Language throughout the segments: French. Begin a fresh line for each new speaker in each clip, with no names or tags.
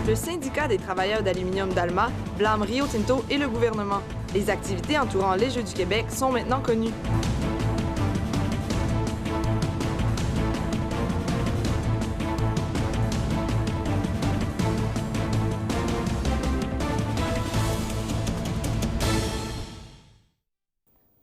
Le syndicat des travailleurs d'aluminium d'Alma blâme Rio Tinto et le gouvernement. Les activités entourant les Jeux du Québec sont maintenant connues.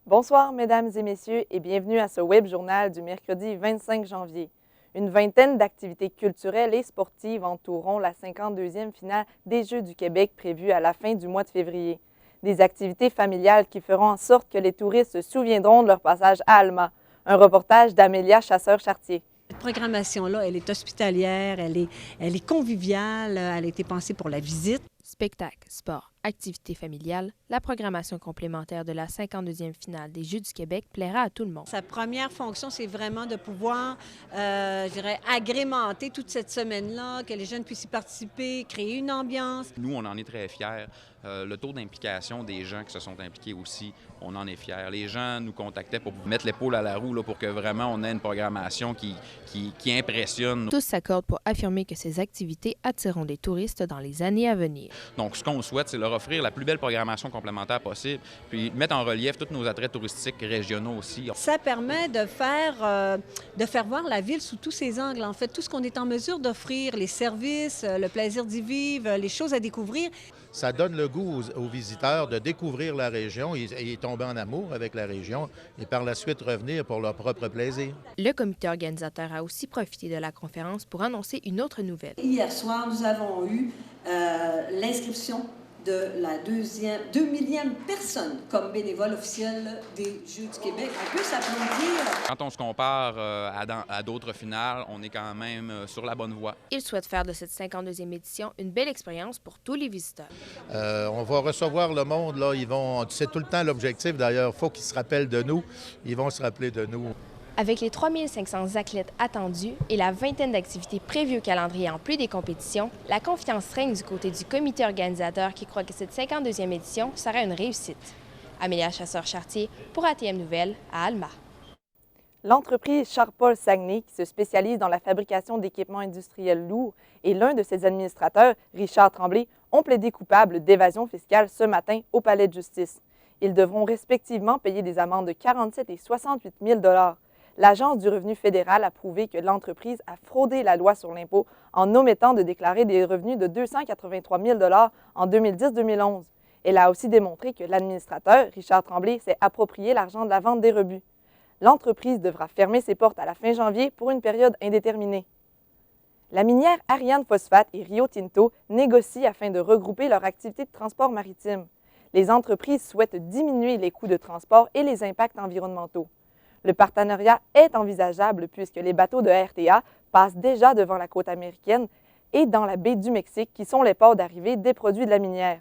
Bonsoir, mesdames et messieurs, et bienvenue à ce web journal du mercredi 25 janvier. Une vingtaine d'activités culturelles et sportives entoureront la 52e finale des Jeux du Québec prévue à la fin du mois de février. Des activités familiales qui feront en sorte que les touristes se souviendront de leur passage à Alma. Un reportage d'Amélia Chasseur-Chartier.
Cette programmation-là, elle est hospitalière, elle est conviviale, elle a été pensée pour la visite.
Spectacle, sport, activités familiales, la programmation complémentaire de la 52e finale des Jeux du Québec plaira à tout le monde.
Sa première fonction, c'est vraiment de pouvoir, agrémenter toute cette semaine-là, que les jeunes puissent y participer, créer une ambiance.
Nous, on en est très fiers. Le taux d'implication des gens qui se sont impliqués aussi, on en est fiers. Les gens nous contactaient pour mettre l'épaule à la roue là, pour que vraiment on ait une programmation qui impressionne.
Tous s'accordent pour affirmer que ces activités attireront des touristes dans les années à venir.
Donc, ce qu'on souhaite, c'est leur offrir la plus belle programmation complémentaire possible, puis mettre en relief tous nos attraits touristiques régionaux aussi.
Ça permet de faire voir la ville sous tous ses angles. En fait, tout ce qu'on est en mesure d'offrir, les services, le plaisir d'y vivre, les choses à découvrir.
Ça donne le goût aux visiteurs de découvrir la région et tomber en amour avec la région et par la suite revenir pour leur propre plaisir.
Le comité organisateur a aussi profité de la conférence pour annoncer une autre nouvelle.
Hier soir, nous avons eu l'inscription de la 2 millième personne comme bénévole officiel des Jeux du Québec. On peut s'applaudir.
Quand on se compare à d'autres finales, on est quand même sur la bonne voie.
Il souhaite faire de cette 52e édition une belle expérience pour tous les visiteurs.
On va recevoir le monde, là, c'est tout le temps l'objectif d'ailleurs, il faut qu'ils se rappellent de nous, ils vont se rappeler de nous.
Avec les 3500 athlètes attendus et la vingtaine d'activités prévues au calendrier en plus des compétitions, la confiance règne du côté du comité organisateur qui croit que cette 52e édition sera une réussite. Amélia Chasseur-Chartier pour ATM Nouvelles à Alma.
L'entreprise Charpol Saguenay, qui se spécialise dans la fabrication d'équipements industriels lourds, et l'un de ses administrateurs, Richard Tremblay, ont plaidé coupable d'évasion fiscale ce matin au palais de justice. Ils devront respectivement payer des amendes de 47 et 68 000 $. L'Agence du revenu fédéral a prouvé que l'entreprise a fraudé la loi sur l'impôt en omettant de déclarer des revenus de 283 000 $ en 2010-2011. Elle a aussi démontré que l'administrateur, Richard Tremblay, s'est approprié l'argent de la vente des rebuts. L'entreprise devra fermer ses portes à la fin janvier pour une période indéterminée. La minière Ariane Phosphate et Rio Tinto négocient afin de regrouper leur activité de transport maritime. Les entreprises souhaitent diminuer les coûts de transport et les impacts environnementaux. Le partenariat est envisageable puisque les bateaux de RTA passent déjà devant la côte américaine et dans la baie du Mexique, qui sont les ports d'arrivée des produits de la minière.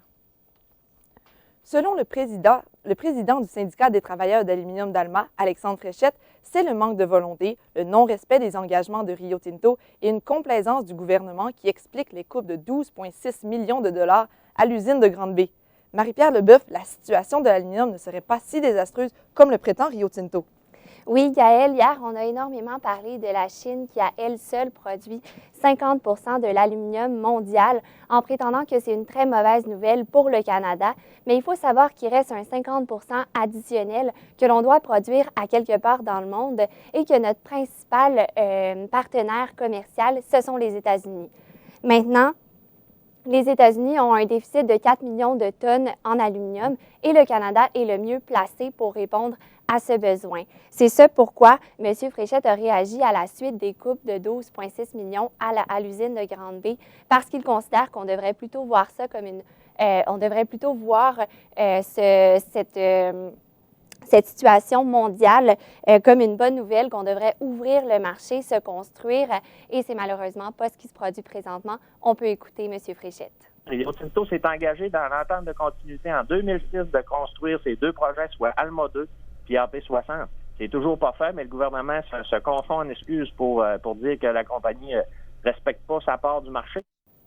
Selon le président du syndicat des travailleurs d'aluminium d'Alma, Alexandre Fréchette, c'est le manque de volonté, le non-respect des engagements de Rio Tinto et une complaisance du gouvernement qui explique les coupes de 12,6 millions de dollars à l'usine de Grande-Bay. Marie-Pierre Leboeuf, la situation de l'aluminium ne serait pas si désastreuse comme le prétend Rio Tinto.
Oui, Gaëlle, hier, on a énormément parlé de la Chine qui, à elle seule, produit 50 % de l'aluminium mondial en prétendant que c'est une très mauvaise nouvelle pour le Canada. Mais il faut savoir qu'il reste un 50 % additionnel que l'on doit produire à quelque part dans le monde et que notre principal partenaire commercial, ce sont les États-Unis. Maintenant, les États-Unis ont un déficit de 4 millions de tonnes en aluminium et le Canada est le mieux placé pour répondre à ce besoin. C'est ce pourquoi M. Fréchette a réagi à la suite des coupes de 12,6 millions à l'usine de Grande-Bay parce qu'il considère qu'on devrait plutôt voir ça comme cette situation mondiale comme une bonne nouvelle, qu'on devrait ouvrir le marché, se construire, et c'est malheureusement pas ce qui se produit présentement. On peut écouter M. Fréchette.
Rio Tinto s'est engagé dans l'entente de continuité en 2006 de construire ces deux projets, soit Alma 2 puis AP60. C'est toujours pas fait, mais le gouvernement se confond en excuses pour dire que la compagnie respecte pas sa part du marché.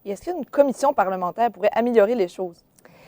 Et est-ce qu'une commission parlementaire pourrait améliorer les choses?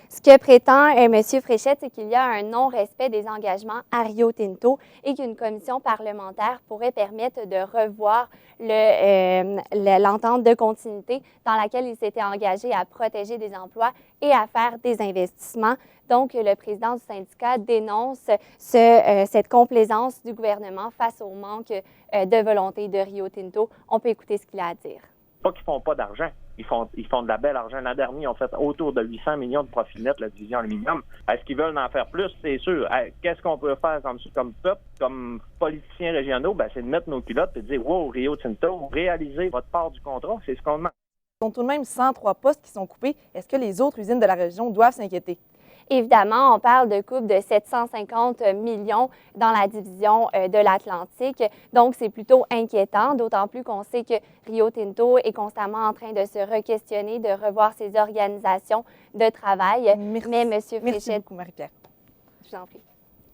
Ce que prétend M. Fréchette, c'est qu'il y a un non-respect des engagements à Rio Tinto et qu'une commission parlementaire pourrait permettre de revoir l'entente de continuité dans laquelle il s'était engagé à protéger des emplois et à faire des investissements. Donc, le président du syndicat dénonce cette complaisance du gouvernement face au manque de volonté de Rio Tinto. On peut écouter ce qu'il a à dire.
Pas qu'ils font pas d'argent. Ils font de la belle argent. L'an dernier, ils ont fait autour de 800 millions de profit net, la division aluminium. Est-ce qu'ils veulent en faire plus? C'est sûr. Qu'est-ce qu'on peut faire comme peuple, comme politiciens régionaux? Ben, c'est de mettre nos culottes et de dire, wow, Rio Tinto, réalisez votre part du contrat. C'est ce qu'on demande.
Ils ont tout de même 103 postes qui sont coupés. Est-ce que les autres usines de la région doivent s'inquiéter?
Évidemment, on parle de coupe de 750 millions dans la division de l'Atlantique. Donc, c'est plutôt inquiétant, d'autant plus qu'on sait que Rio Tinto est constamment en train de se re-questionner, de revoir ses organisations de travail.
Merci.
Mais M. Fréchette...
Merci beaucoup, Marie-Pierre.
Je vous en prie.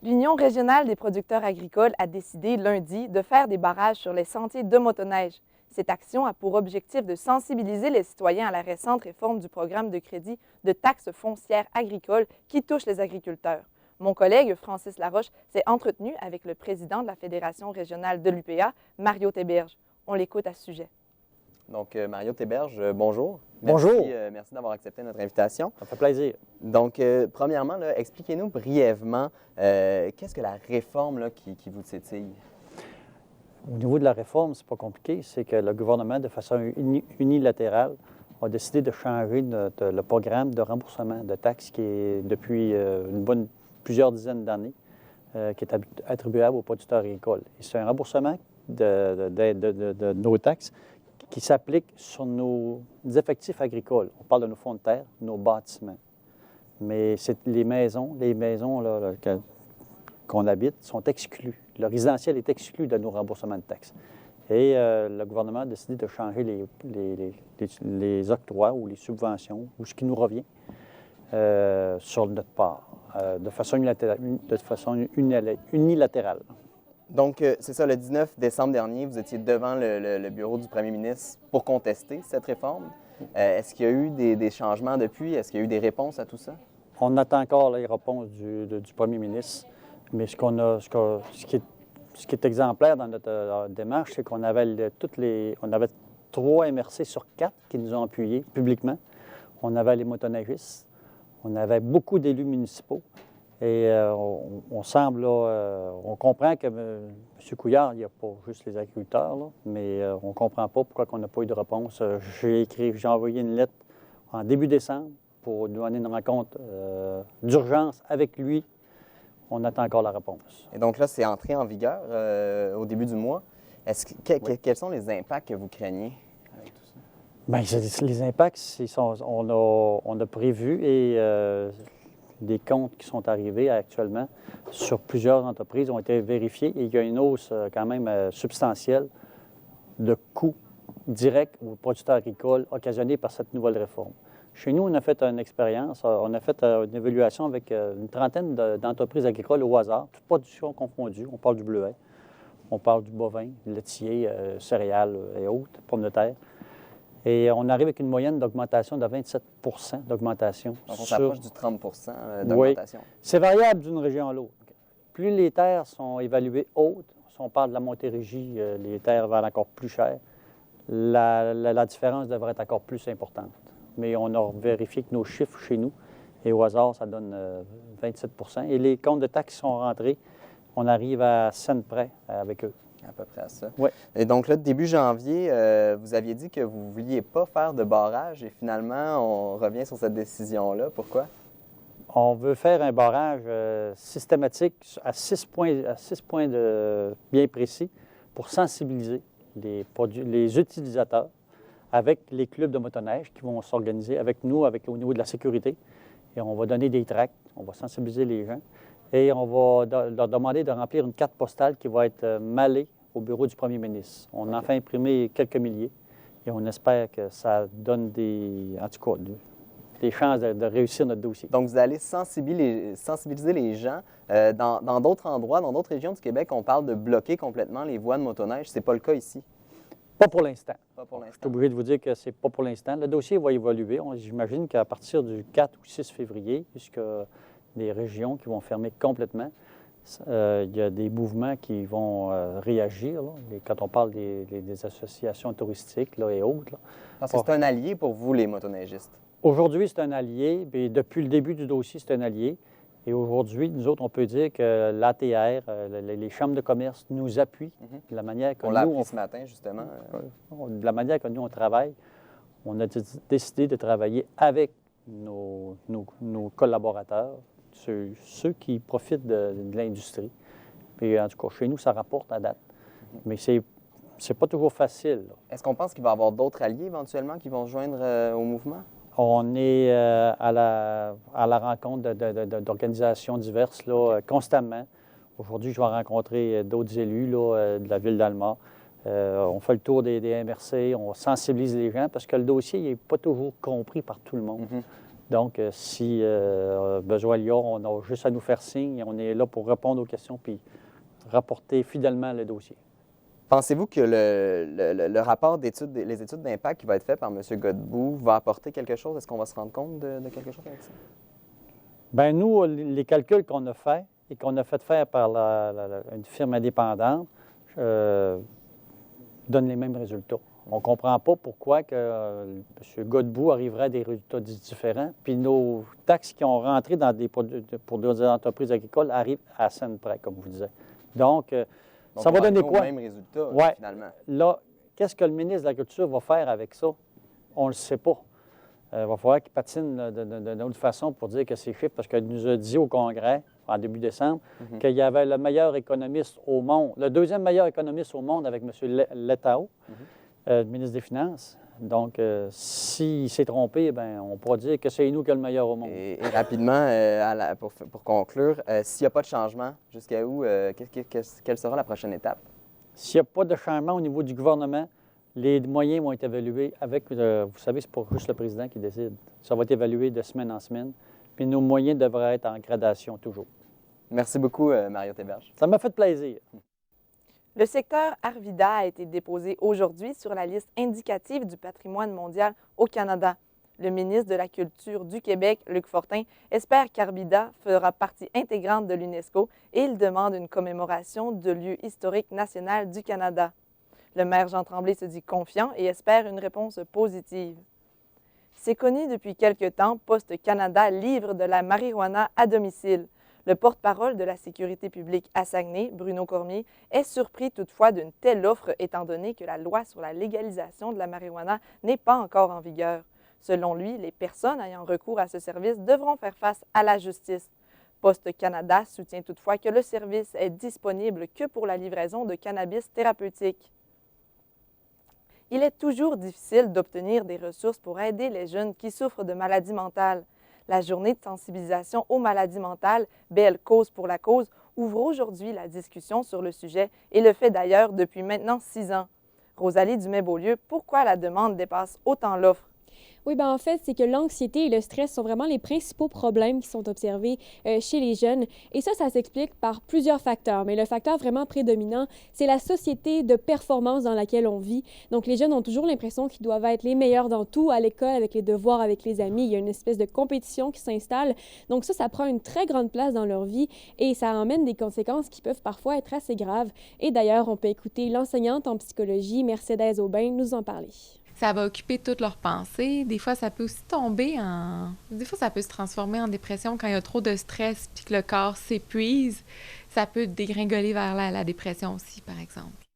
L'Union régionale des producteurs agricoles a décidé lundi de faire des barrages sur les sentiers de motoneige. Cette action a pour objectif de sensibiliser les citoyens à la récente réforme du programme de crédit de taxes foncières agricoles qui touche les agriculteurs. Mon collègue Francis Laroche s'est entretenu avec le président de la Fédération régionale de l'UPA, Mario Théberge. On l'écoute à ce sujet.
Donc, Mario Théberge, bonjour.
Bonjour.
Merci d'avoir accepté notre invitation.
Ça fait plaisir.
Donc, premièrement, expliquez-nous brièvement qu'est-ce que la réforme qui vous titille?
Au niveau de la réforme, c'est pas compliqué. C'est que le gouvernement, de façon unilatérale, a décidé de changer le programme de remboursement de taxes qui est depuis plusieurs dizaines d'années, qui est attribuable aux producteurs agricoles. Et c'est un remboursement de nos taxes qui s'applique sur nos effectifs agricoles. On parle de nos fonds de terre, nos bâtiments. Mais les maisons là, qu'on habite sont exclus. Le résidentiel est exclu de nos remboursements de taxes. Et le gouvernement a décidé de changer les octrois ou les subventions, ou ce qui nous revient, sur notre part, de façon unilatérale.
Donc, c'est ça, le 19 décembre dernier, vous étiez devant le bureau du premier ministre pour contester cette réforme. Est-ce qu'il y a eu des changements depuis? Est-ce qu'il y a eu des réponses à tout ça?
On attend encore les réponses du premier ministre. Mais ce qui est exemplaire dans notre démarche, c'est qu'on avait on avait 3 MRC sur 4 qui nous ont appuyés publiquement. On avait les motoneigistes, on avait beaucoup d'élus municipaux. Et on semble, on comprend que M. Couillard, il n'y a pas juste les agriculteurs, là, mais on ne comprend pas pourquoi on n'a pas eu de réponse. J'ai envoyé une lettre en début décembre pour nous donner une rencontre d'urgence avec lui. On attend encore la réponse.
Et donc là, c'est entré en vigueur au début du mois. Quels sont les impacts que vous craignez avec tout ça?
Bien, les impacts, on a prévu des comptes qui sont arrivés actuellement sur plusieurs entreprises ont été vérifiés et il y a une hausse quand même substantielle de coûts directs aux producteurs agricoles occasionnés par cette nouvelle réforme. Chez nous, on a fait une expérience, on a fait une évaluation avec une trentaine d'entreprises agricoles au hasard, toutes productions confondues. On parle du bleuet, on parle du bovin, laitier, céréales et autres, pommes de terre. Et on arrive avec une moyenne d'augmentation de 27 d'augmentation.
Donc, on s'approche du 30 d'augmentation.
Oui. C'est variable d'une région à l'autre. Okay. Plus les terres sont évaluées hautes, si on parle de la Montérégie, les terres valent encore plus cher, la différence devrait être encore plus importante. Mais on a vérifié que nos chiffres chez nous, et au hasard, ça donne 27 Et les comptes de taxes qui sont rentrés, on arrive à cent près avec eux.
À peu près à ça.
Oui.
Et donc là, début janvier, vous aviez dit que vous ne vouliez pas faire de barrage et finalement, on revient sur cette décision-là. Pourquoi?
On veut faire un barrage systématique à 6 points bien précis pour sensibiliser les utilisateurs avec les clubs de motoneige qui vont s'organiser avec nous, au niveau de la sécurité. Et on va donner des tracts, on va sensibiliser les gens. Et on va leur demander de remplir une carte postale qui va être maillée au bureau du premier ministre. On en fait imprimer quelques milliers et on espère que ça donne des chances de réussir notre dossier.
Donc, vous allez sensibiliser les gens. Dans d'autres endroits, dans d'autres régions du Québec, on parle de bloquer complètement les voies de motoneige. Ce n'est pas le cas ici.
Pas pour l'instant.
Pas pour
Je suis
l'instant.
obligé de vous dire que c'est pas pour l'instant. Le dossier va évoluer. J'imagine qu'à partir du 4 ou 6 février, puisque des régions qui vont fermer complètement, il y a des mouvements qui vont réagir. Là. Quand on parle des associations touristiques là, et autres. Là.
Parce que c'est un allié pour vous, les motoneigistes.
Aujourd'hui, c'est un allié. Puis depuis le début du dossier, c'est un allié. Et aujourd'hui, nous autres, on peut dire que l'ATR, les chambres de commerce nous appuient. De la manière que
On l'a appris ce matin, justement.
De la manière que nous, on travaille, on a décidé de travailler avec nos collaborateurs, ceux qui profitent de l'industrie. Puis, en tout cas, chez nous, ça rapporte à date. Mais c'est pas toujours facile.
Est-ce qu'on pense qu'il va y avoir d'autres alliés éventuellement qui vont se joindre au mouvement?
On est à la rencontre d'organisations diverses là, constamment. Aujourd'hui, je vais rencontrer d'autres élus là, de la ville d'Alma. On fait le tour des MRC, on sensibilise les gens parce que le dossier n'est pas toujours compris par tout le monde. Donc, si besoin il y a, on a juste à nous faire signe. On est là pour répondre aux questions puis rapporter fidèlement le dossier.
Pensez-vous que le rapport d'études, les études d'impact qui va être fait par M. Godbout va apporter quelque chose? Est-ce qu'on va se rendre compte de quelque chose avec ça?
Bien, nous, les calculs qu'on a faits et qu'on a fait faire par une firme indépendante donnent les mêmes résultats. On ne comprend pas pourquoi que M. Godbout arriverait à des résultats différents, puis nos taxes qui ont rentré pour des entreprises agricoles arrivent à scène près, comme vous disiez. Donc ça va donner quoi?
Même résultat,
ouais.
Finalement.
Là, qu'est-ce que le ministre de l'Agriculture va faire avec ça? On ne le sait pas. Il va falloir qu'il patine d'une autre façon pour dire que c'est chiffres, parce qu'il nous a dit au Congrès, en début décembre, qu'il y avait le meilleur économiste au monde, le deuxième meilleur économiste au monde avec M. Letao, le ministre des Finances. Donc, s'il s'est trompé, bien, on pourra dire que c'est nous qui sommes le meilleur au monde.
Et rapidement, pour conclure, s'il n'y a pas de changement, jusqu'à où, quelle sera la prochaine étape?
S'il n'y a pas de changement au niveau du gouvernement, les moyens vont être évalués avec, vous savez, c'est pas juste le président qui décide. Ça va être évalué de semaine en semaine. Puis nos moyens devraient être en gradation toujours.
Merci beaucoup, Mario Théberge.
Ça m'a fait plaisir.
Le secteur Arvida a été déposé aujourd'hui sur la liste indicative du patrimoine mondial au Canada. Le ministre de la Culture du Québec, Luc Fortin, espère qu'Arvida fera partie intégrante de l'UNESCO et il demande une commémoration de lieu historique national du Canada. Le maire Jean Tremblay se dit confiant et espère une réponse positive. C'est connu depuis quelque temps, Poste Canada livre de la marijuana à domicile. Le porte-parole de la sécurité publique à Saguenay, Bruno Cormier, est surpris toutefois d'une telle offre étant donné que la loi sur la légalisation de la marijuana n'est pas encore en vigueur. Selon lui, les personnes ayant recours à ce service devront faire face à la justice. Poste Canada soutient toutefois que le service est disponible que pour la livraison de cannabis thérapeutique. Il est toujours difficile d'obtenir des ressources pour aider les jeunes qui souffrent de maladies mentales. La journée de sensibilisation aux maladies mentales, Belle cause pour la cause, ouvre aujourd'hui la discussion sur le sujet et le fait d'ailleurs depuis maintenant 6 ans. Rosalie Dumais-Beaulieu, pourquoi la demande dépasse autant l'offre?
Oui, bien en fait, c'est que l'anxiété et le stress sont vraiment les principaux problèmes qui sont observés chez les jeunes. Et ça s'explique par plusieurs facteurs. Mais le facteur vraiment prédominant, c'est la société de performance dans laquelle on vit. Donc, les jeunes ont toujours l'impression qu'ils doivent être les meilleurs dans tout, à l'école, avec les devoirs, avec les amis. Il y a une espèce de compétition qui s'installe. Donc, ça prend une très grande place dans leur vie et ça emmène des conséquences qui peuvent parfois être assez graves. Et d'ailleurs, on peut écouter l'enseignante en psychologie, Mercedes Aubin, nous en parler.
Ça va occuper toutes leurs pensées. Des fois, ça peut aussi Des fois, ça peut se transformer en dépression quand il y a trop de stress puis que le corps s'épuise. Ça peut dégringoler vers la dépression aussi, par exemple.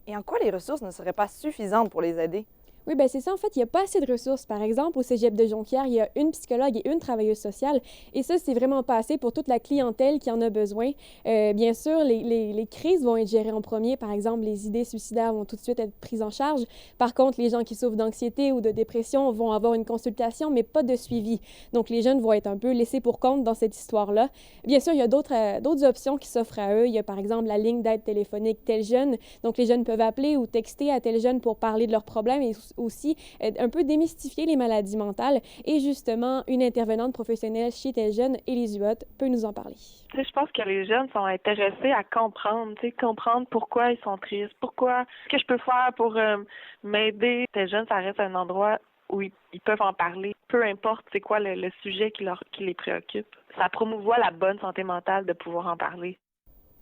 Et en quoi les ressources ne seraient pas suffisantes pour les aider?
Oui, bien c'est ça. En fait, il n'y a pas assez de ressources. Par exemple, au cégep de Jonquière, il y a une psychologue et une travailleuse sociale. Et ça, c'est vraiment pas assez pour toute la clientèle qui en a besoin. Bien sûr, les crises vont être gérées en premier. Par exemple, les idées suicidaires vont tout de suite être prises en charge. Par contre, les gens qui souffrent d'anxiété ou de dépression vont avoir une consultation, mais pas de suivi. Donc, les jeunes vont être un peu laissés pour compte dans cette histoire-là. Bien sûr, il y a d'autres options qui s'offrent à eux. Il y a, par exemple, la ligne d'aide téléphonique Tel Jeune. Donc, les jeunes peuvent appeler ou texter à Tel Jeune pour parler de leurs problèmes aussi un peu démystifier les maladies mentales. Et justement, une intervenante professionnelle chez Tel Jeune, Élise Huot, peut nous en parler.
Tu sais, je pense que les jeunes sont intéressés à comprendre, comprendre pourquoi ils sont tristes, ce que je peux faire pour m'aider. Tel Jeune, ça reste un endroit où ils peuvent en parler, peu importe c'est quoi le sujet qui les préoccupe. Ça promouvoit la bonne santé mentale de pouvoir en parler.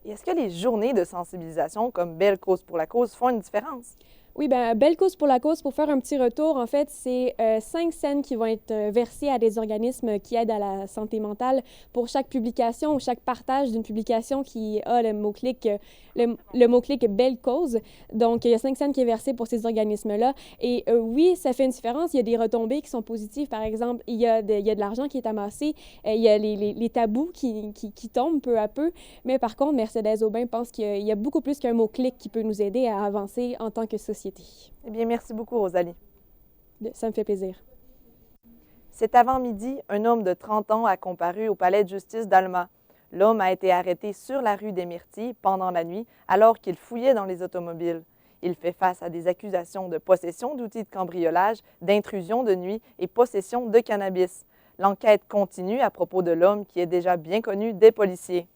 Et est-ce que les journées de sensibilisation comme Belle cause pour la cause font une différence?
Oui, bien, Belle cause, pour faire un petit retour, en fait, c'est 5 cents qui vont être versés à des organismes qui aident à la santé mentale pour chaque publication ou chaque partage d'une publication qui a le mot-clic Belle cause. Donc, il y a 5 cents qui est versé pour ces organismes-là. Et oui, ça fait une différence. Il y a des retombées qui sont positives. Par exemple, il y a de l'argent qui est amassé. Il y a les tabous qui tombent peu à peu. Mais par contre, Mercedes Aubin pense qu'il y a beaucoup plus qu'un mot-clic qui peut nous aider à avancer en tant que société.
Eh bien, merci beaucoup, Rosalie.
Ça me fait plaisir.
Cet avant-midi, un homme de 30 ans a comparu au palais de justice d'Alma. L'homme a été arrêté sur la rue des Myrtilles pendant la nuit alors qu'il fouillait dans les automobiles. Il fait face à des accusations de possession d'outils de cambriolage, d'intrusion de nuit et possession de cannabis. L'enquête continue à propos de l'homme qui est déjà bien connu des policiers.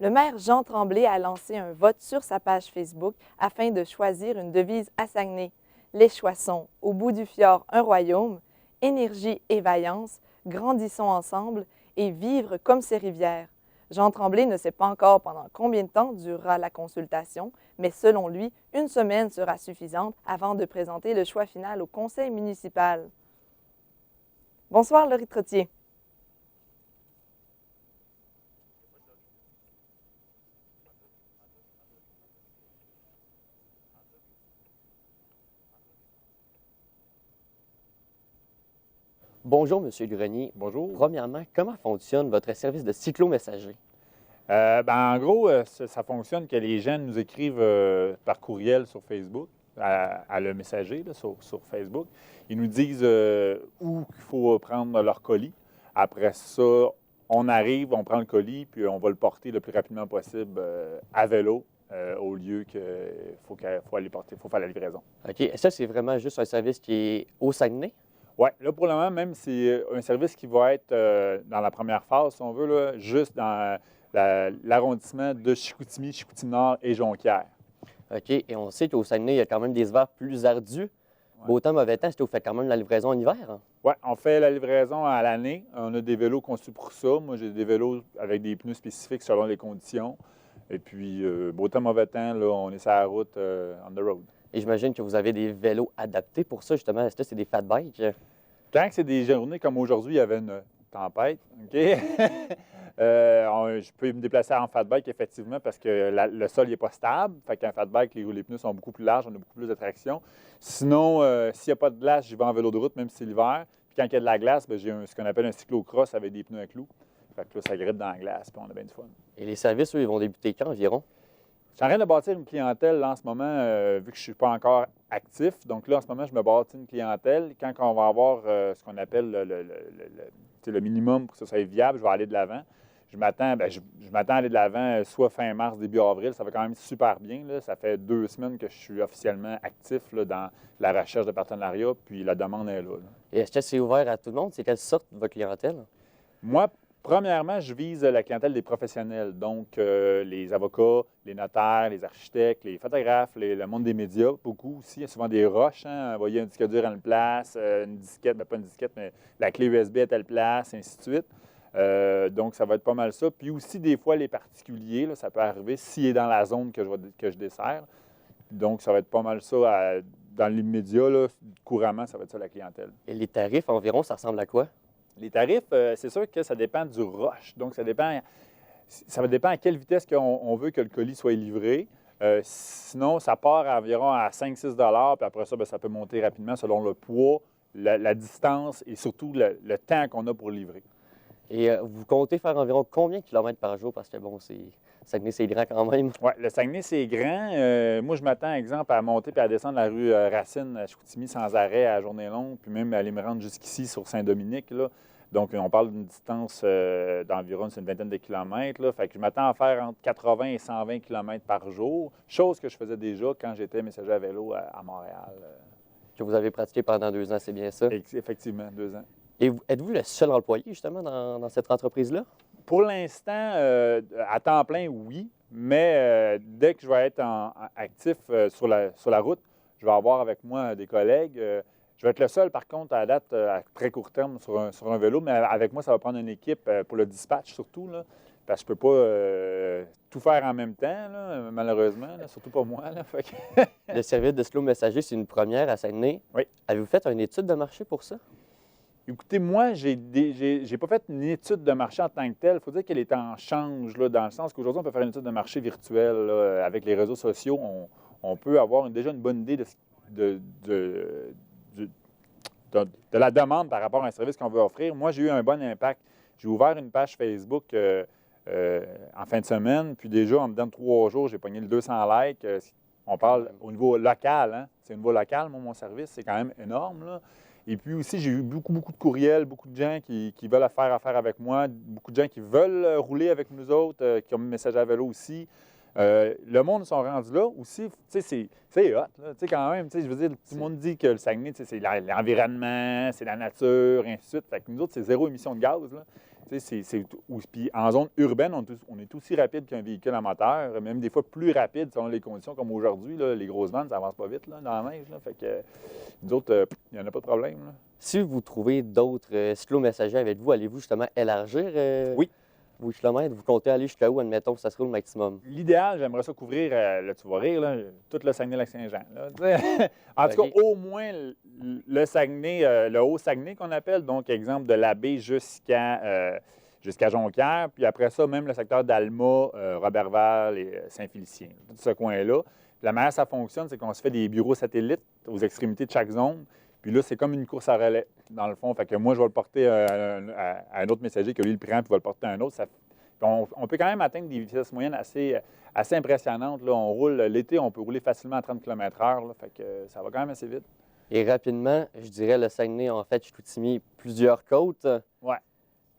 Le maire Jean Tremblay a lancé un vote sur sa page Facebook afin de choisir une devise à Saguenay. Les choix sont « Au bout du fjord, un royaume »,« Énergie et vaillance »,« Grandissons ensemble » et « Vivre comme ces rivières ». Jean Tremblay ne sait pas encore pendant combien de temps durera la consultation, mais selon lui, une semaine sera suffisante avant de présenter le choix final au conseil municipal. Bonsoir, Laurie Trottier.
Bonjour, M. Grenier.
Bonjour.
Premièrement, comment fonctionne votre service de cyclo-messager?
En gros, ça fonctionne que les gens nous écrivent par courriel sur Facebook, à le messager là, sur Facebook. Ils nous disent où il faut prendre leur colis. Après ça, on arrive, on prend le colis, puis on va le porter le plus rapidement possible à vélo au lieu qu'il faut aller porter, il faut faire la livraison.
OK. Et ça, c'est vraiment juste un service qui est au Saguenay?
Oui, là, pour le moment, même, c'est un service qui va être dans la première phase, si on veut, là, juste dans l'arrondissement de Chicoutimi, Chicoutimi-Nord et Jonquière.
OK. Et on sait qu'au Saguenay, il y a quand même des hivers plus ardus. Ouais. Beau temps, mauvais temps, est-ce que vous faites quand même la livraison en hiver? Hein?
Oui, on fait la livraison à l'année. On a des vélos conçus pour ça. Moi, j'ai des vélos avec des pneus spécifiques selon les conditions. Et puis, beau temps, mauvais temps, là, on est sur la route on the road.
Et j'imagine que vous avez des vélos adaptés pour ça, justement. Est-ce que c'est des fat bikes?
Quand c'est des journées comme aujourd'hui, il y avait une tempête, OK? Je peux me déplacer en fat bike, effectivement, parce que le sol n'est pas stable. Fait qu'un fat bike, les pneus sont beaucoup plus larges, on a beaucoup plus de traction. Sinon, s'il n'y a pas de glace, j'y vais en vélo de route, même si c'est l'hiver. Puis quand il y a de la glace, j'ai ce qu'on appelle un cyclo-cross avec des pneus à clous. Fait que là, ça grippe dans la glace, puis on a bien du fun.
Et les services, eux, ils vont débuter quand environ?
Je suis en train de bâtir une clientèle là, en ce moment, vu que je ne suis pas encore actif. Donc là, en ce moment, je me bâtis une clientèle. Quand on va avoir ce qu'on appelle le minimum pour que ça soit viable, je vais aller de l'avant. Je m'attends à aller de l'avant soit fin mars, début avril. Ça va quand même super bien. Là. Ça fait 2 semaines que je suis officiellement actif là, dans la recherche de partenariat, puis la demande est là.
Et est-ce que c'est ouvert à tout le monde? C'est quelle sorte de votre clientèle?
Moi, premièrement, je vise la clientèle des professionnels, donc les avocats, les notaires, les architectes, les photographes, le monde des médias, beaucoup aussi. Il y a souvent des rushs, hein, envoyer un disque dur à une place, une disquette, pas une disquette, mais la clé USB à telle place, ainsi de suite. Donc, ça va être pas mal ça. Puis aussi, des fois, les particuliers, là, ça peut arriver s'il est dans la zone que je desserre. Donc, ça va être pas mal ça dans l'immédiat, là, couramment, ça va être ça la clientèle.
Et les tarifs environ, ça ressemble à quoi?
Les tarifs, c'est sûr que ça dépend du rush. Donc, ça va dépendre à quelle vitesse on veut que le colis soit livré. Sinon, ça part environ à 5-6 $, puis après ça, bien, ça peut monter rapidement selon le poids, la distance et surtout le temps qu'on a pour livrer.
Et vous comptez faire environ combien de kilomètres par jour? Parce que, bon, Saguenay, c'est grand quand même.
Oui, le Saguenay, c'est grand. Moi, je m'attends, exemple, à monter et à descendre la rue Racine à Chicoutimi sans arrêt à journée longue, puis même aller me rendre jusqu'ici sur Saint-Dominique, là. Donc, on parle d'une distance d'environ une vingtaine de kilomètres. Là. Fait que je m'attends à faire entre 80 et 120 kilomètres par jour, chose que je faisais déjà quand j'étais messager à vélo à Montréal.
que vous avez pratiqué pendant 2 ans, c'est bien ça?
Effectivement, 2 ans.
Et êtes-vous le seul employé, justement, dans cette entreprise-là?
Pour l'instant, à temps plein, oui. Mais dès que je vais être actif sur la route, je vais avoir avec moi des collègues. Je vais être le seul, par contre, à date, à très court terme, sur un vélo. Mais avec moi, ça va prendre une équipe pour le dispatch, surtout, là, parce que je ne peux pas tout faire en même temps, là, malheureusement, là, surtout pas moi. Là, fait que...
Le service de slow messager, c'est une première à Saguenay.
Oui.
Avez-vous fait une étude de marché pour ça?
Écoutez, moi, j'ai pas fait une étude de marché en tant que telle. Il faut dire qu'elle est en change, là, dans le sens qu'aujourd'hui, on peut faire une étude de marché virtuelle. Là, avec les réseaux sociaux, on peut avoir déjà une bonne idée de la demande par rapport à un service qu'on veut offrir. Moi, j'ai eu un bon impact. J'ai ouvert une page Facebook en fin de semaine, puis déjà, en dedans de 3 jours, j'ai pogné le 200 likes. On parle au niveau local, hein? C'est au niveau local, mon service, c'est quand même énorme, là. Et puis aussi, j'ai eu beaucoup de courriels, beaucoup de gens qui veulent faire affaire avec moi, beaucoup de gens qui veulent rouler avec nous autres, qui ont mis message à vélo aussi. Le monde sont rendus là aussi. Tu sais, c'est hot, là. Tu sais, quand même, tu sais, je veux dire, tout le monde dit que le Saguenay, tu sais, c'est l'environnement, c'est la nature, et ainsi de suite. Fait que nous autres, c'est 0 émission de gaz, là. Tu sais, puis en zone urbaine, on est aussi rapide qu'un véhicule à moteur, même des fois plus rapide selon les conditions, comme aujourd'hui, là, les grosses vannes, ça avance pas vite, là, dans la neige, là. Fait que nous autres, il n'y en a pas de problème, là.
Si vous trouvez d'autres slow messagers avec vous, allez-vous justement élargir
oui.
vos kilomètres? Vous comptez aller jusqu'à où, admettons, que ça sera le maximum?
L'idéal, j'aimerais ça couvrir, là, tu vas rire, là, tout le Saguenay-Lac-Saint-Jean. En tout cas, au moins le Saguenay, le Haut-Saguenay qu'on appelle, donc exemple de la baie jusqu'à Jonquière, puis après ça, même le secteur d'Alma, Roberval et Saint-Félicien, tout ce coin-là. La manière ça fonctionne, c'est qu'on se fait des bureaux satellites aux extrémités de chaque zone. Puis là, c'est comme une course à relais, dans le fond. Fait que moi, je vais le porter à un autre messager que lui le prend, puis va le porter à un autre. On peut quand même atteindre des vitesses moyennes assez impressionnantes. Là. On roule l'été, on peut rouler facilement à 30 km/h. Là, fait que ça va quand même assez vite.
Et rapidement, je dirais, le Saguenay, en fait, Chicoutimi, plusieurs côtes.
Oui.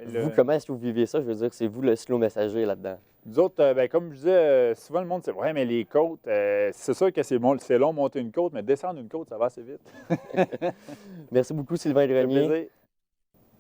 Vous, comment est-ce que vous vivez ça? Je veux dire, c'est vous le slow messager là-dedans.
Nous autres, comme je disais, souvent le monde dit « Ouais, mais les côtes, c'est sûr que c'est long monter une côte, mais descendre une côte, ça va assez vite. »
Merci beaucoup, Sylvain Grenier.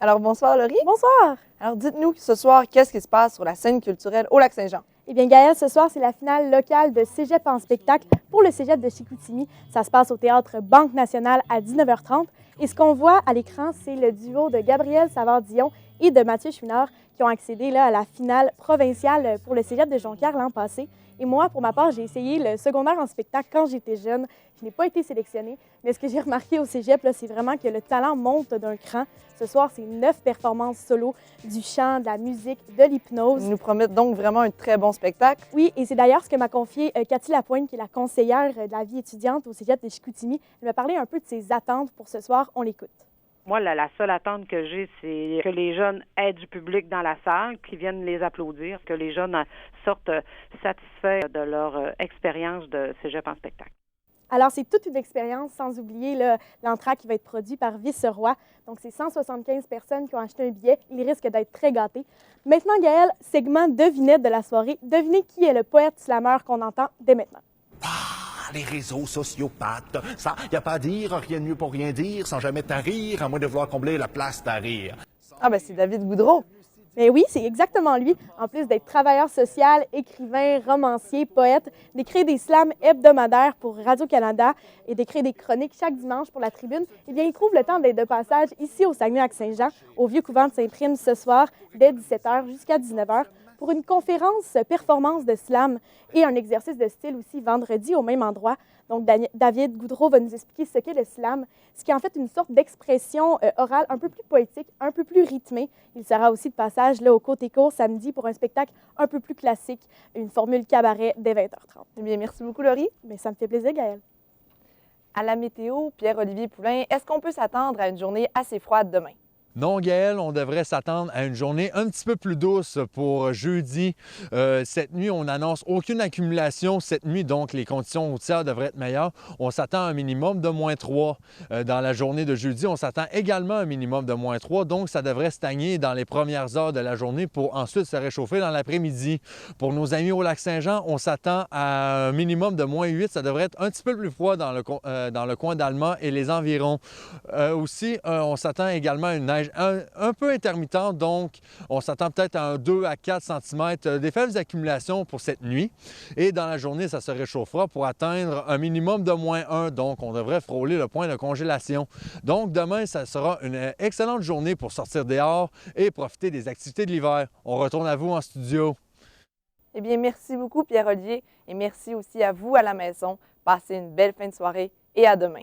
Alors, bonsoir, Laurie.
Bonsoir.
Alors, dites-nous ce soir, qu'est-ce qui se passe sur la scène culturelle au Lac-Saint-Jean?
Eh bien, Gaëlle, ce soir, c'est la finale locale de Cégep en spectacle pour le Cégep de Chicoutimi. Ça se passe au Théâtre Banque Nationale à 19h30. Et ce qu'on voit à l'écran, c'est le duo de Gabriel Savard-Dion et de Mathieu Chouinard qui ont accédé là, à la finale provinciale pour le Cégep de Jonquière l'an passé. Et moi, pour ma part, j'ai essayé le secondaire en spectacle quand j'étais jeune. Je n'ai pas été sélectionnée, mais ce que j'ai remarqué au Cégep, c'est vraiment que le talent monte d'un cran. Ce soir, c'est 9 performances solo, du chant, de la musique, de l'hypnose.
Ils nous promettent donc vraiment un très bon spectacle.
Oui, et c'est d'ailleurs ce que m'a confié Cathy Lapointe, qui est la conseillère de la vie étudiante au Cégep de Chicoutimi. Elle m'a parlé un peu de ses attentes pour ce soir. On l'écoute.
Moi, la seule attente que j'ai, c'est que les jeunes aient du public dans la salle, qu'ils viennent les applaudir, que les jeunes sortent satisfaits de leur expérience de Cégep en spectacle.
Alors, c'est toute une expérience, sans oublier l'entracte qui va être produit par Vice-Roi. Donc, c'est 175 personnes qui ont acheté un billet. Ils risquent d'être très gâtés. Maintenant, Gaëlle, segment devinette de la soirée. Devinez qui est le poète slameur qu'on entend dès maintenant.
Les réseaux sociopathes, ça, y a pas à dire, rien de mieux pour rien dire, sans jamais tarir, à moins de vouloir combler la place à rire.
Ah ben c'est David Goudreau.
Mais oui, c'est exactement lui. En plus d'être travailleur social, écrivain, romancier, poète, d'écrire des slams hebdomadaires pour Radio-Canada et d'écrire des chroniques chaque dimanche pour la Tribune, eh bien, il trouve le temps d'être de passage ici au Saguenay-Lac-Saint-Jean, au vieux couvent de Saint-Prime ce soir, dès 17h jusqu'à 19h, pour une conférence performance de slam et un exercice de style aussi vendredi au même endroit. Donc, David Goudreau va nous expliquer ce qu'est le slam, ce qui est en fait une sorte d'expression orale un peu plus poétique, un peu plus rythmée. Il sera aussi de passage là, au Côté Court samedi pour un spectacle un peu plus classique, une formule cabaret dès 20h30.
Eh bien, merci beaucoup, Laurie.
Mais ça me fait plaisir, Gaëlle.
À la météo, Pierre-Olivier Poulain, est-ce qu'on peut s'attendre à une journée assez froide demain?
Non, Gaël, on devrait s'attendre à une journée un petit peu plus douce pour jeudi. Cette nuit, on n'annonce aucune accumulation cette nuit, donc les conditions routières devraient être meilleures. On s'attend à un minimum de -3 dans la journée de jeudi. On s'attend également à un minimum de -3, donc ça devrait stagner dans les premières heures de la journée pour ensuite se réchauffer dans l'après-midi. Pour nos amis au Lac-Saint-Jean, on s'attend à un minimum de -8. Ça devrait être un petit peu plus froid dans le coin d'Allemand et les environs. Aussi, on s'attend également à une neige un peu intermittente, donc on s'attend peut-être à un 2 à 4 cm, des faibles accumulations pour cette nuit. Et dans la journée, ça se réchauffera pour atteindre un minimum de -1, donc on devrait frôler le point de congélation. Donc demain, ça sera une excellente journée pour sortir dehors et profiter des activités de l'hiver. On retourne à vous en studio.
Eh bien, merci beaucoup, Pierre-Olivier, et merci aussi à vous à la maison. Passez une belle fin de soirée et à demain.